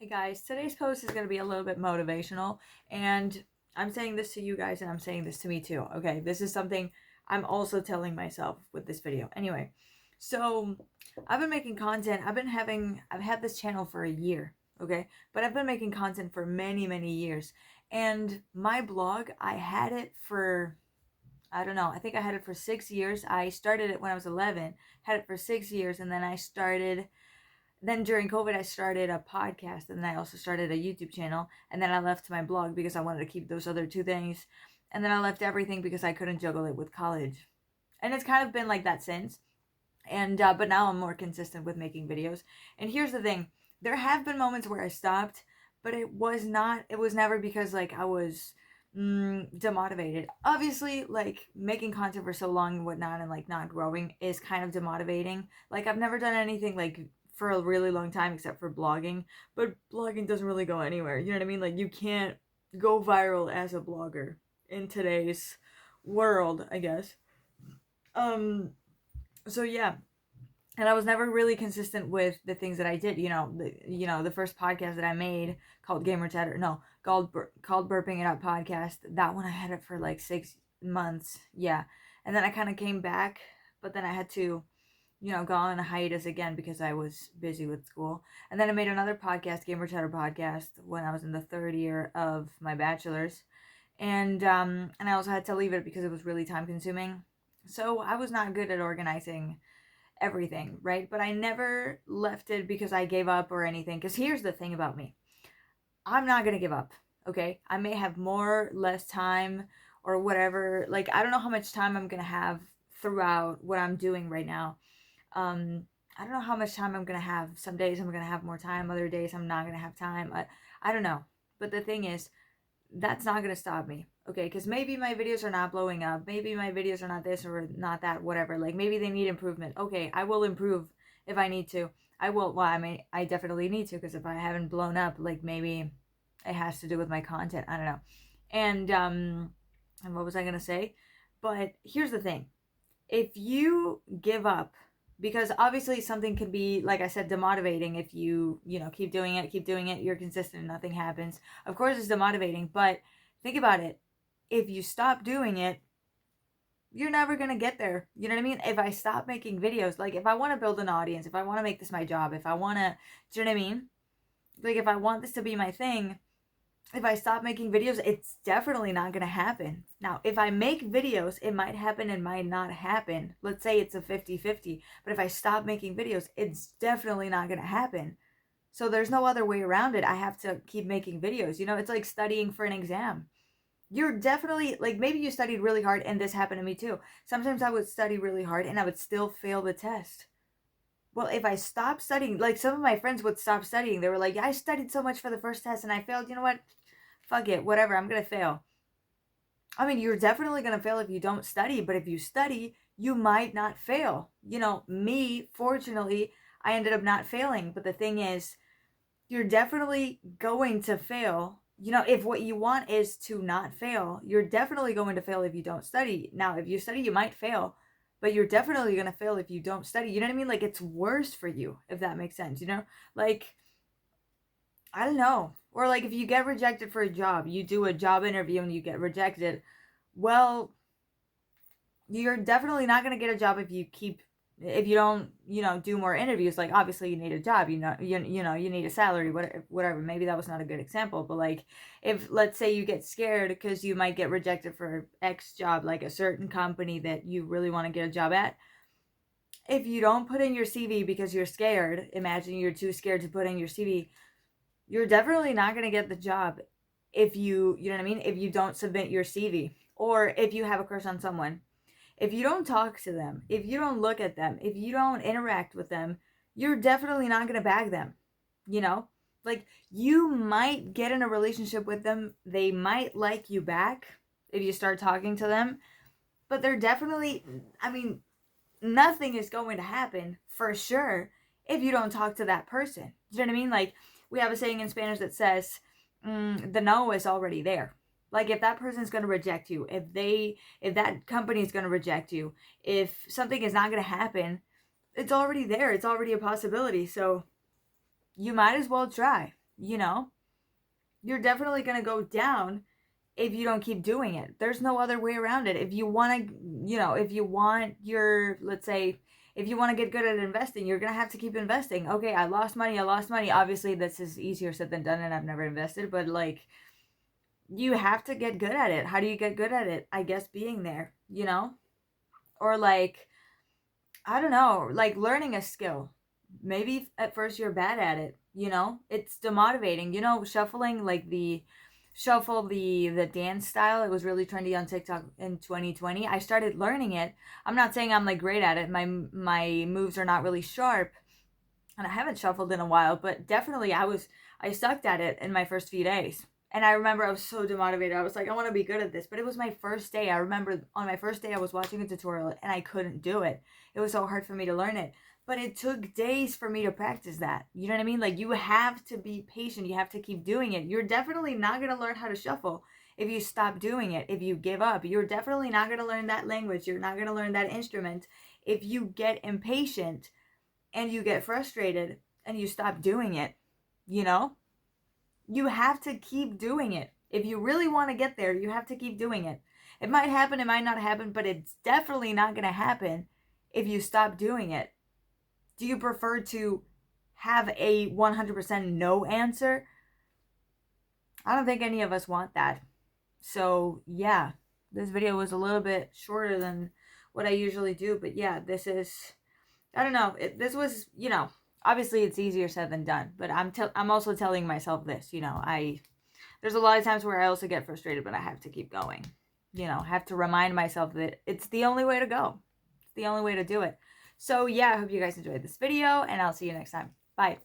Hey guys, today's post is going to be a little bit motivational, and I'm saying this to you guys and I'm saying this to me too. Okay, this is something I'm also telling myself with this video. Anyway, so I've been making content. I've had this channel for a year, okay? But I've been making content for many, many years. And my blog, I had it for, I don't know, I think I had it for 6 years. I started it when I was 11, had it for 6 years, and then during COVID, I started a podcast, and then I also started a YouTube channel, and then I left my blog because I wanted to keep those other two things. And then I left everything because I couldn't juggle it with college. And it's kind of been like that since. And but now I'm more consistent with making videos. And here's the thing. There have been moments where I stopped, but it was never because like I was demotivated. Obviously, like making content for so long and whatnot and like not growing is kind of demotivating. Like I've never done anything like for a really long time except for blogging, but blogging doesn't really go anywhere. You know what I mean? Like you can't go viral as a blogger in today's world, I guess. Um so yeah, and I was never really consistent with the things that I did. The first podcast that I made called Gamer Chatter, no, called Burping It Up podcast. That one I had it for like 6 months, yeah, and then I kind of came back, but then I had to, go on a hiatus again because I was busy with school. And then I made another podcast, Gamer Chatter podcast, when I was in the third year of my bachelor's, and I also had to leave it because it was really time consuming. So I was not good at organizing everything, right? But I never left it because I gave up or anything. Because here's the thing about me, I'm not going to give up, okay? I may have more, less time, or whatever. Like, I don't know how much time I'm going to have throughout what I'm doing right now. I don't know how much time I'm going to have. Some days I'm going to have more time, other days I'm not going to have time. I don't know. But the thing is, that's not gonna stop me, okay? Because maybe my videos are not blowing up, maybe my videos are not this or not that, whatever. Like maybe they need improvement. Okay, I will improve if I need to. I will. Well, I definitely need to, because if I haven't blown up, like maybe it has to do with my content. I don't know. And what was I gonna say? But here's the thing: if you give up, because obviously something can be, like I said, demotivating if you keep doing it, you're consistent and nothing happens. Of course it's demotivating, but think about it. If you stop doing it, you're never going to get there. You know what I mean? If I stop making videos, like if I want to build an audience, if I want to make this my job, if I want to, do you know what I mean? Like if I want this to be my thing, if I stop making videos, it's definitely not going to happen. Now, if I make videos, it might happen and might not happen. Let's say it's a 50-50. But if I stop making videos, it's definitely not going to happen. So there's no other way around it. I have to keep making videos. It's like studying for an exam. You're definitely, like, maybe you studied really hard, and this happened to me too. Sometimes I would study really hard and I would still fail the test. Well, if I stop studying, like some of my friends would stop studying. They were like, yeah, I studied so much for the first test and I failed. You know what? Fuck it, whatever, I'm gonna fail. I mean, you're definitely gonna fail if you don't study, but if you study, you might not fail. Me, fortunately, I ended up not failing, but the thing is, you're definitely going to fail. If what you want is to not fail, you're definitely going to fail if you don't study. Now, if you study, you might fail, but you're definitely going to fail if you don't study. You know what I mean? Like, it's worse for you, if that makes sense, Like, I don't know. Or like if you get rejected for a job, you do a job interview and you get rejected. Well, you're definitely not going to get a job if you don't, do more interviews. Like obviously you need a job, you need a salary, whatever. Maybe that was not a good example, but like if let's say you get scared because you might get rejected for X job, like a certain company that you really want to get a job at, if you don't put in your CV because you're scared, imagine you're too scared to put in your CV, you're definitely not going to get the job if you know what I mean, if you don't submit your CV, or if you have a crush on someone. If you don't talk to them, if you don't look at them, if you don't interact with them, you're definitely not going to bag them, you know? Like, you might get in a relationship with them, they might like you back if you start talking to them, but they're definitely, I mean, nothing is going to happen for sure if you don't talk to that person. Do you know what I mean? Like, we have a saying in Spanish that says, the no is already there. Like, if that person's going to reject you, if that company is going to reject you, if something is not going to happen, it's already there. It's already a possibility. So you might as well try. you know? You're definitely going to go down if you don't keep doing it. There's no other way around it. If you want to, if you want your, let's say, if you want to get good at investing, you're going to have to keep investing. Okay, I lost money. Obviously, this is easier said than done, and I've never invested, but like, you have to get good at it. How do you get good at it? I guess being there, Or like, I don't know, like learning a skill. Maybe at first you're bad at it, It's demotivating. Shuffling, like the dance style. It was really trendy on TikTok in 2020. I started learning it. I'm not saying I'm like great at it. My moves are not really sharp, and I haven't shuffled in a while, but definitely I sucked at it in my first few days. And I remember I was so demotivated. I was like, I want to be good at this. But it was my first day. I remember on my first day, I was watching a tutorial and I couldn't do it. It was so hard for me to learn it. But it took days for me to practice that. You know what I mean? Like, you have to be patient. You have to keep doing it. You're definitely not going to learn how to shuffle if you stop doing it, if you give up. You're definitely not going to learn that language. You're not going to learn that instrument if you get impatient and you get frustrated and you stop doing it. You have to keep doing it. If you really want to get there, you have to keep doing it. It might happen, it might not happen, but it's definitely not going to happen if you stop doing it. Do you prefer to have a 100% no answer? I don't think any of us want that. So, yeah, this video was a little bit shorter than what I usually do, but yeah, this is, I don't know, this was, obviously it's easier said than done, but I'm also telling myself this, there's a lot of times where I also get frustrated, but I have to keep going. Have to remind myself that it's the only way to go. It's the only way to do it. So yeah, I hope you guys enjoyed this video, and I'll see you next time. Bye.